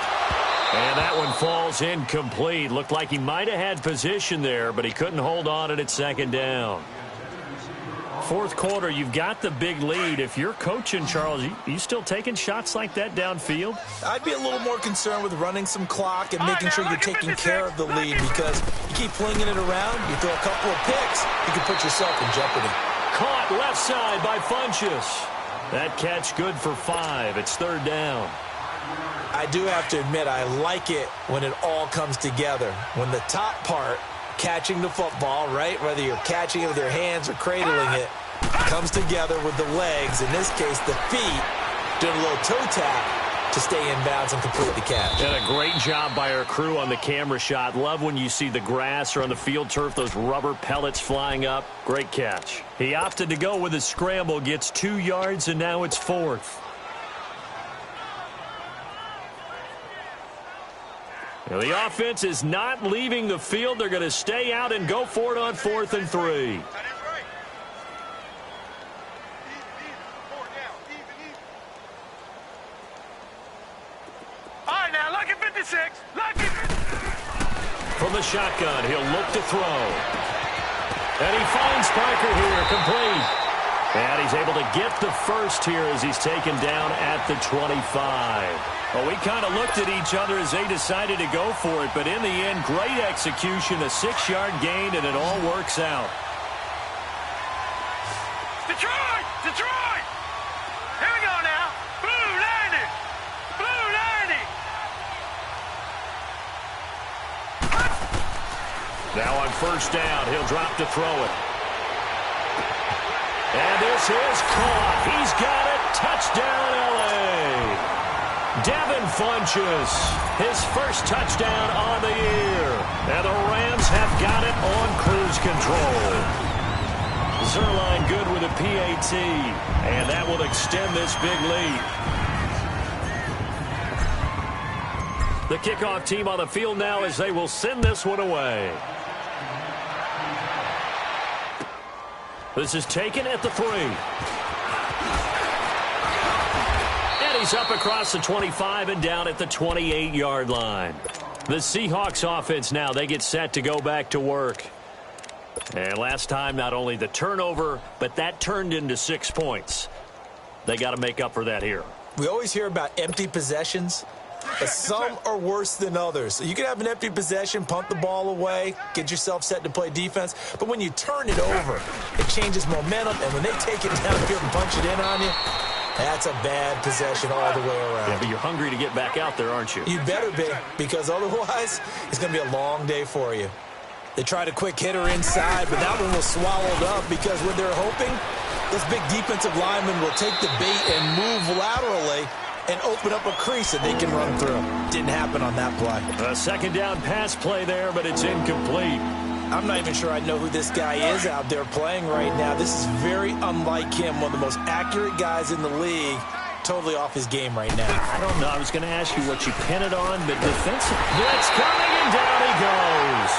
C: And that one falls incomplete. Looked like he might have had position there, but he couldn't hold on at 2nd down. Fourth quarter, you've got the big lead. If you're coaching, Charles, you still taking shots like that downfield?
D: I'd be a little more concerned with running some clock and making sure you're taking care of the lead, because you keep flinging it around, you throw a couple of picks, you can put yourself in jeopardy.
C: Caught left side by Funchess. That catch good for 5. It's 3rd down.
D: I do have to admit, I like it when it all comes together. When the top part, catching the football, right, whether you're catching it with your hands or cradling it, comes together with the legs, in this case the feet, doing a little toe tap to stay in bounds and complete the catch.
C: And a great job by our crew on the camera shot. Love when you see the grass or on the field turf, those rubber pellets flying up. Great catch. He opted to go with a scramble, gets 2 yards, and now it's 4th. Now the offense is not leaving the field. They're going to stay out and go for it on 4th and 3.
A: All right, now, lucky 56. Lucky.
C: From the shotgun, he'll look to throw. And he finds Parker here, complete. And he's able to get the first here as he's taken down at the 25. Well, we kind of looked at each other as they decided to go for it, but in the end, great execution, a 6-yard gain, and it all works out.
A: Detroit! Detroit! Here we go now. Blue 90! Blue 90!
C: Now on first down, he'll drop to throw it. And this is caught. He's got it. Touchdown, L.A. Devin Funchess, his first touchdown on the year. And the Rams have got it on cruise control. Zerline good with a PAT. And that will extend this big lead. The kickoff team on the field now as they will send this one away. This is taken at the 3. And he's up across the 25 and down at the 28-yard line. The Seahawks offense now, they get set to go back to work. And last time, not only the turnover, but that turned into 6 points. They got to make up for that here.
D: We always hear about empty possessions, but some are worse than others. So you can have an empty possession, punt the ball away, get yourself set to play defense. But when you turn it over, it changes momentum. And when they take it down here and punch it in on you, that's a bad possession all the way around.
C: Yeah, but you're hungry to get back out there, aren't you?
D: You better be, because otherwise it's going to be a long day for you. They tried a quick hitter inside, but that one was swallowed up because what they're hoping, this big defensive lineman will take the bait and move laterally and open up a crease that they can run through. Didn't happen on that play.
C: A second down pass play there, but it's incomplete.
D: I'm not even sure I know who this guy is out there playing right now. This is very unlike him, one of the most accurate guys in the league. Totally off his game right now.
C: I don't know. I was going to ask you what you pin it on, but defensive blitz coming, and down he goes.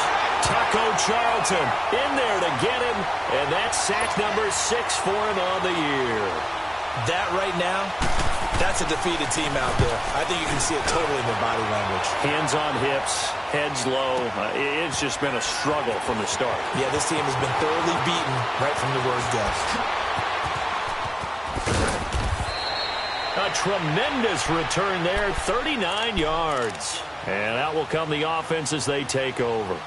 C: Taco Charlton in there to get him, and that's sack number 6 for him on the year.
D: That right now, that's a defeated team out there. I think you can see it totally in their body language.
C: Hands on hips, heads low. It's just been a struggle from the start.
D: Yeah, this team has been thoroughly beaten right from the word go.
C: A tremendous return there, 39 yards. And out will come the offense as they take over.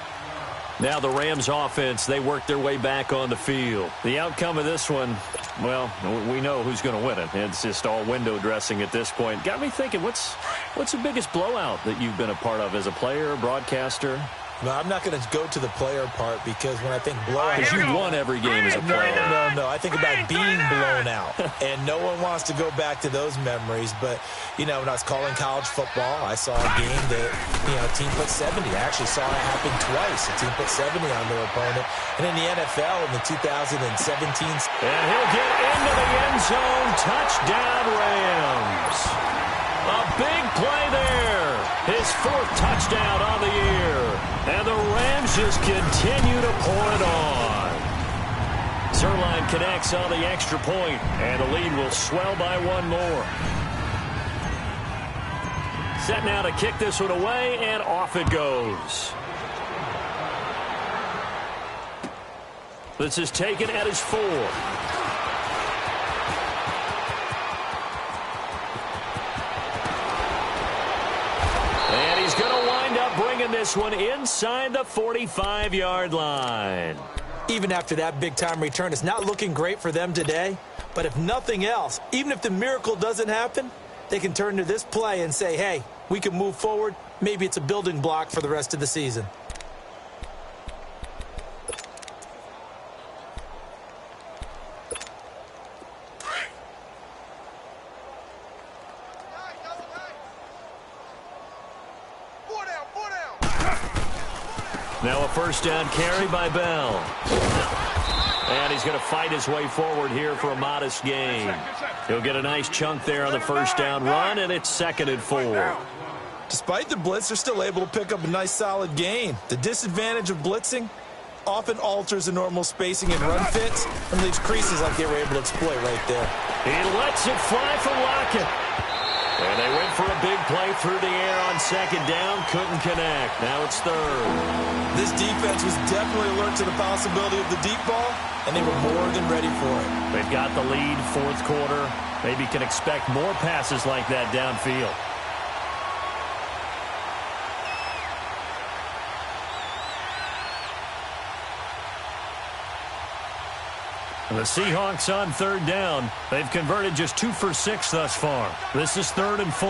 C: Now the Rams offense, they work their way back on the field. The outcome of this one, well, we know who's going to win it. It's just all window dressing at this point. Got me thinking, what's the biggest blowout that you've been a part of as a player, broadcaster?
D: No, I'm not going to go to the player part because when I think blowout...
C: Because you won every game as a player.
D: No. I think about being blown out. And no one wants to go back to those memories. But, you know, when I was calling college football, I saw a game that, you know, a team put 70. I actually saw it happen twice. A team put 70 on their opponent. And in the NFL in the 2017...
C: And he'll get into the end zone. Touchdown, Rams. A big play there. His 4th touchdown on the year. And the Rams just continue to pour it on. Zerline connects on the extra point, and the lead will swell by 1 more. Set now to kick this one away, and off it goes. This is taken at his 4. And he's going to wind up bringing this one inside the 45-yard line.
D: Even after that big-time return, it's not looking great for them today. But if nothing else, even if the miracle doesn't happen, they can turn to this play and say, hey, we can move forward. Maybe it's a building block for the rest of the season.
C: Now a first down carry by Bell. And he's going to fight his way forward here for a modest gain. He'll get a nice chunk there on the first down run, and it's 2nd and 4.
D: Despite the blitz, they're still able to pick up a nice solid gain. The disadvantage of blitzing often alters the normal spacing and run fits and leaves creases like they were able to exploit right there.
C: He lets it fly for Lockett. And they went for a big play through the air on 2nd down. Couldn't connect. Now it's 3rd.
D: This defense was definitely alert to the possibility of the deep ball, and they were more than ready for it.
C: They've got the lead, 4th quarter. Maybe can expect more passes like that downfield. The Seahawks on 3rd down. They've converted just 2 for 6 thus far. This is 3rd and 4.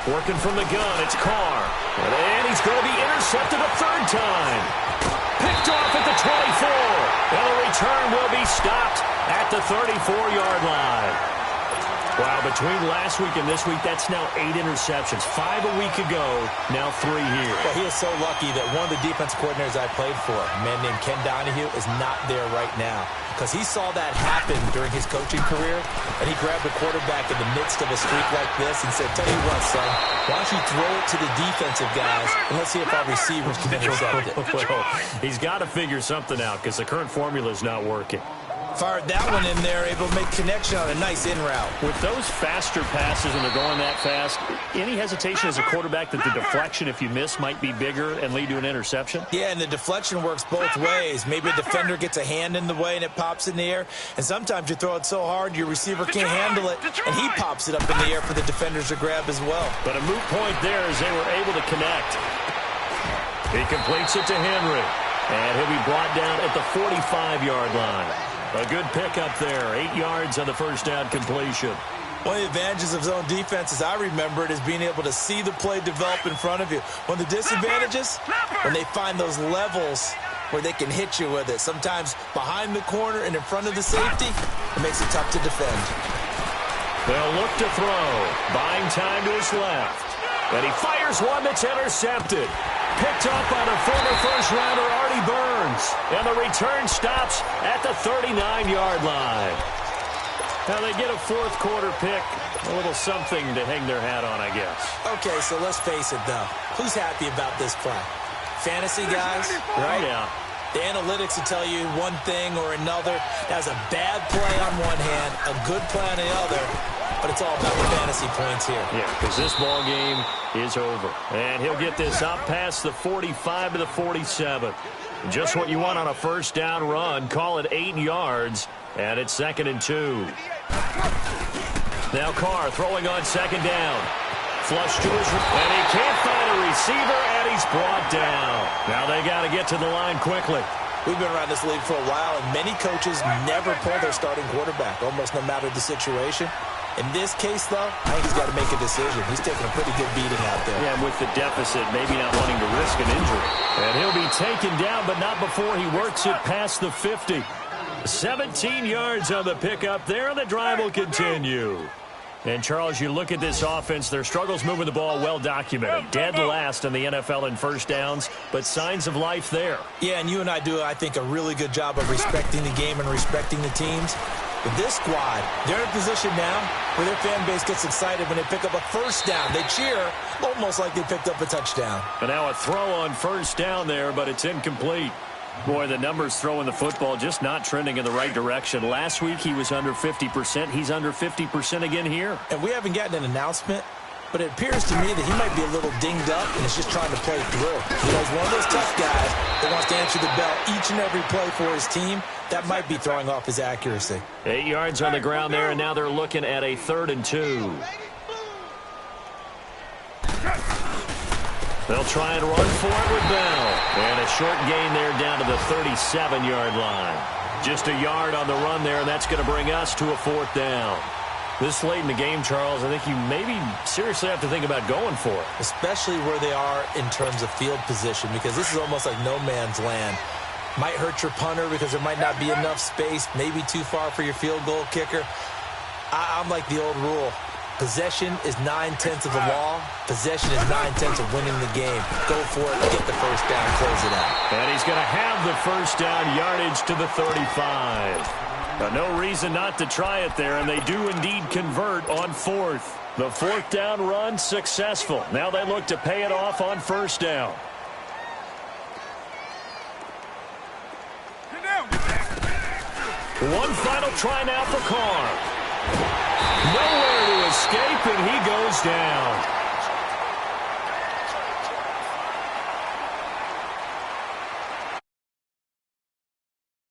C: Working from the gun, it's Carr. And he's going to be intercepted a 3rd time. Picked off at the 24. And the return will be stopped at the 34-yard line. Wow, between last week and this week, that's now 8 interceptions. 5 a week ago, now 3 here.
D: Well, he is so lucky that one of the defense coordinators I played for, a man named Ken Donahue, is not there right now. Because he saw that happen during his coaching career, and he grabbed the quarterback in the midst of a streak like this and said, tell you what, son, why don't you throw it to the defensive guys, and let's see if our receivers can intercept it.
C: Well, he's got to figure something out because the current formula is not working.
D: Fired that one in there, able to make connection on a nice in route.
C: With those faster passes and they're going that fast, any hesitation as a quarterback that the deflection, if you miss, might be bigger and lead to an interception?
D: Yeah, and the deflection works both ways. Maybe a defender gets a hand in the way and it pops in the air, and sometimes you throw it so hard your receiver can't handle it, and he pops it up in the air for the defenders to grab as well.
C: But a moot point there as they were able to connect. He completes it to Henry, and he'll be brought down at the 45-yard line. A good pickup there, 8 yards on the first down completion.
D: One of the advantages of zone defense, as I remember it, is being able to see the play develop in front of you. One of the disadvantages, when they find those levels where they can hit you with it. Sometimes behind the corner and in front of the safety, it makes it tough to defend.
C: They'll look to throw, buying time to his left. And he fires one that's intercepted. Picked up by the former first-rounder Artie Burns. And the return stops at the 39-yard line. Now they get a fourth-quarter pick. A little something to hang their hat on, I guess.
D: Okay, so let's face it, though. Who's happy about this play? Fantasy guys, right?
C: Yeah.
D: The analytics will tell you one thing or another. That's a bad play on one hand, a good play on the other. But it's all about the fantasy points here.
C: Yeah, because this ball game is over. And he'll get this up past the 45 to the 47. Just what you want on a first down run. Call it 8 yards. And it's 2nd and 2. Now Carr throwing on 2nd down. Flush to his right. And he can't find a receiver, and he's brought down. Now they got to get to the line quickly.
D: We've been around this league for a while, and many coaches never pull their starting quarterback, almost no matter the situation. In this case, though, I think he's got to make a decision. He's taking a pretty good beating out there.
C: Yeah, with the deficit, maybe not wanting to risk an injury. And he'll be taken down, but not before he works it past the 50. 17 yards on the pickup there, and the drive will continue. And, Charles, you look at this offense, their struggles moving the ball well documented. Dead last in the NFL in first downs, but signs of life there.
D: Yeah, and you and I do, I think, a really good job of respecting the game and respecting the teams. But this squad, they're in a position now where their fan base gets excited when they pick up a first down. They cheer almost like they picked up a touchdown.
C: And now a throw on first down there, but it's incomplete. Boy, the numbers throwing the football just not trending in the right direction. Last week he was under 50%. He's under 50% again here.
D: And we haven't gotten an announcement, but it appears to me that he might be a little dinged up and is just trying to play through. You know, he's one of those tough guys that wants to answer the bell each and every play for his team. That might be throwing off his accuracy.
C: 8 yards on the ground there, and now they're looking at a 3rd and 2. They'll try and run for it with Bell. And a short gain there down to the 37-yard line. Just a yard on the run there, and that's going to bring us to a 4th down. This late in the game, Charles, I think you maybe seriously have to think about going for it.
D: Especially where they are in terms of field position, because this is almost like no man's land. Might hurt your punter because there might not be enough space, maybe too far for your field goal kicker. I'm like the old rule. Possession is 9/10 of the law. Possession is 9/10 of winning the game. Go for it, get the first down, close it out.
C: And he's going to have the first down, yardage to the 35. No reason not to try it there, and they do indeed convert on 4th. The 4th down run successful. Now they look to pay it off on first down. One final try now for Carr. Nowhere to escape, and he goes down.